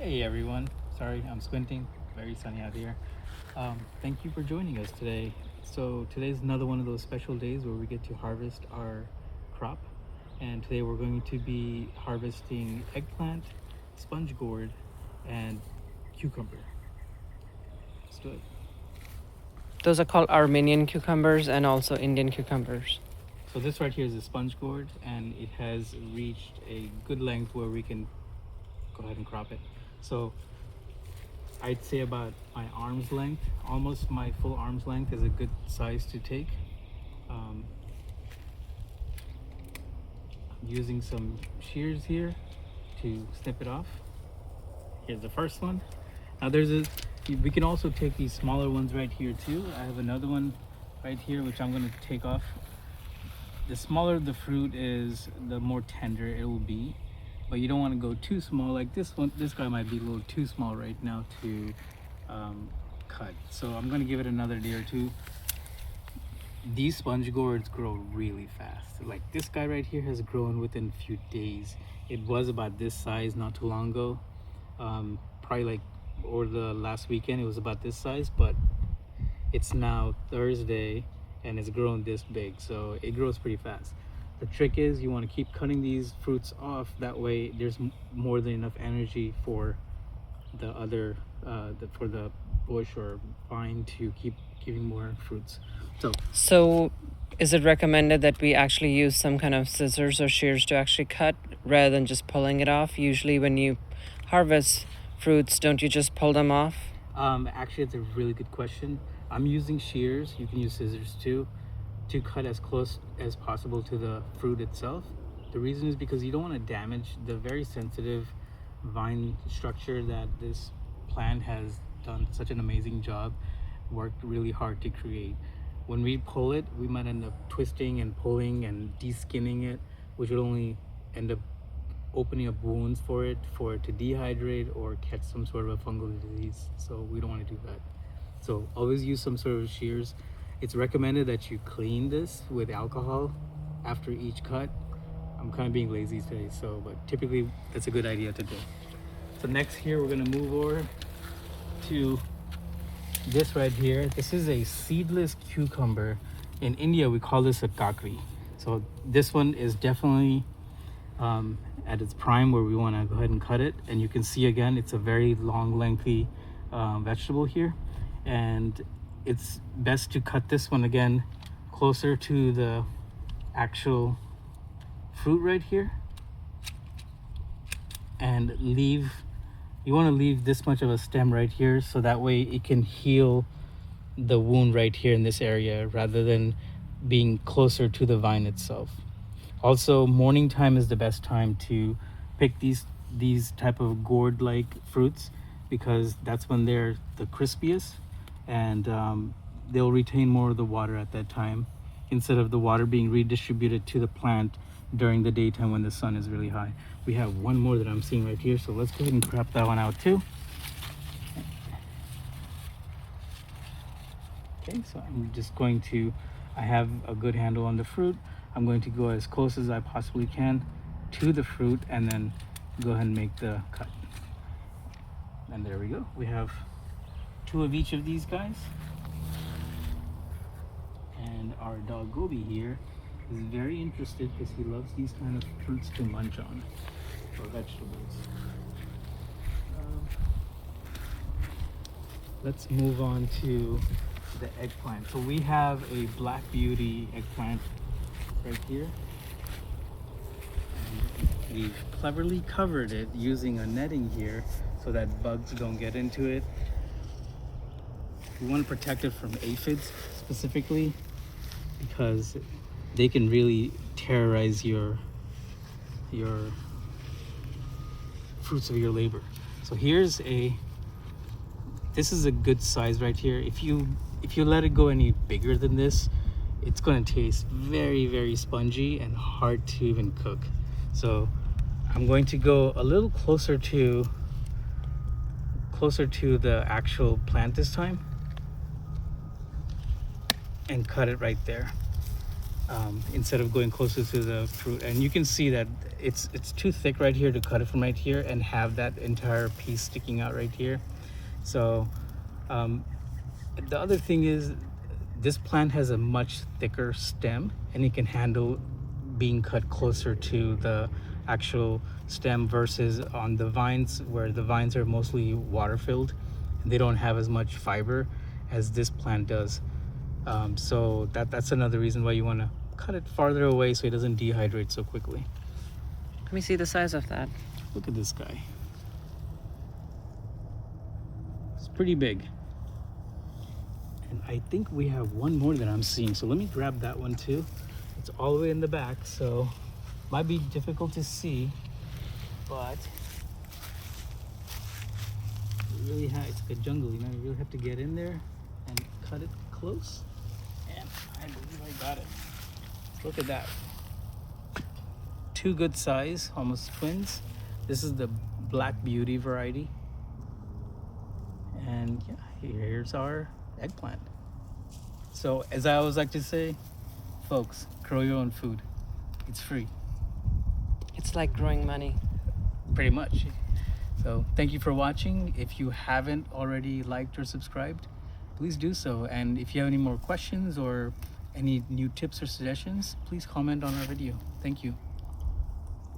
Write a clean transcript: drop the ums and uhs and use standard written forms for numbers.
Hey everyone, sorry I'm squinting, very sunny out here. Thank you for joining us today. So today's another one of those special days where we get to harvest our crop. And today we're going to be harvesting eggplant, sponge gourd, and cucumber. Let's do it. Those are called Armenian cucumbers and also Indian cucumbers. So this right here is a sponge gourd, and it has reached a good length where we can go ahead and crop it. So I'd say about my arm's length, almost my full arm's length is a good size to take. I'm using some shears here to snip it off. Here's the first one. Now we can also take these smaller ones right here too. I have another one right here which I'm going to take off. The smaller the fruit is, the more tender it will be. But you don't want to go too small. Like this one, this guy might be a little too small right now to cut. So I'm going to give it another day or two. These sponge gourds grow really fast. Like this guy right here has grown within a few days. It was about this size not too long ago. Probably like over the last weekend it was about this size, but it's now Thursday and it's grown this big. So it grows pretty fast. The trick is you want to keep cutting these fruits off. That way there's more than enough energy for the other for the bush or vine to keep giving more fruits. So is it recommended that we actually use some kind of scissors or shears to actually cut rather than just pulling it off? Usually when you harvest fruits, don't you just pull them off? Actually, it's a really good question. I'm using shears. You can use scissors too, to cut as close as possible to the fruit itself. The reason is because you don't want to damage the very sensitive vine structure that this plant has done such an amazing job, worked really hard to create. When we pull it, we might end up twisting and pulling and de-skinning it, which would only end up opening up wounds for it to dehydrate or catch some sort of a fungal disease. So we don't want to do that. So always use some sort of shears. It's recommended that you clean this with alcohol after each cut. I'm kind of being lazy today, but typically that's a good idea to do. So next here, we're gonna move over to this right here. This is a seedless cucumber. In India, we call this a Kakri. So this one is definitely at its prime where we wanna go ahead and cut it. And you can see again, it's a very long, lengthy vegetable here. And it's best to cut this one again closer to the actual fruit right here, and you want to leave this much of a stem right here so that way it can heal the wound right here in this area rather than being closer to the vine itself. Also, morning time is the best time to pick these type of gourd like fruits because that's when they're the crispiest, and they'll retain more of the water at that time instead of the water being redistributed to the plant during the daytime when the sun is really high. We have one more that I'm seeing right here, so let's go ahead and crop that one out too. Okay, so I'm just going to, I have a good handle on the fruit. I'm going to go as close as I possibly can to the fruit and then go ahead and make the cut. And there we go. We have 2 of each of these guys. And our dog Gobi here is very interested because he loves these kind of fruits to munch on, or vegetables. Let's move on to the eggplant. So we have a Black Beauty eggplant right here. And we've cleverly covered it using a netting here so that bugs don't get into it. We want to protect it from aphids specifically because they can really terrorize your fruits of your labor. So this is a good size right here. If you let it go any bigger than this, it's going to taste very, very spongy and hard to even cook. So I'm going to go a little closer to the actual plant this time and cut it right there. instead of going closer to the fruit. And you can see that it's too thick right here to cut it from right here and have that entire piece sticking out right here. So the other thing is this plant has a much thicker stem, and it can handle being cut closer to the actual stem versus on the vines, where the vines are mostly water filled and they don't have as much fiber as this plant does. So that's another reason why you want to cut it farther away so it doesn't dehydrate so quickly. Let me see the size of that. Look at this guy. It's pretty big. And I think we have one more that I'm seeing. So let me grab that one too. It's all the way in the back, so might be difficult to see, but really it's like a jungle, you know, you really have to get in there and cut it close. And I believe I got it. Look at that. Two good size, almost twins. This is the Black Beauty variety. And yeah, here's our eggplant. So as I always like to say, folks, grow your own food. It's free. It's like growing money. Pretty much. So thank you for watching. If you haven't already liked or subscribed, please do so. And if you have any more questions or any new tips or suggestions, please comment on our video. Thank you.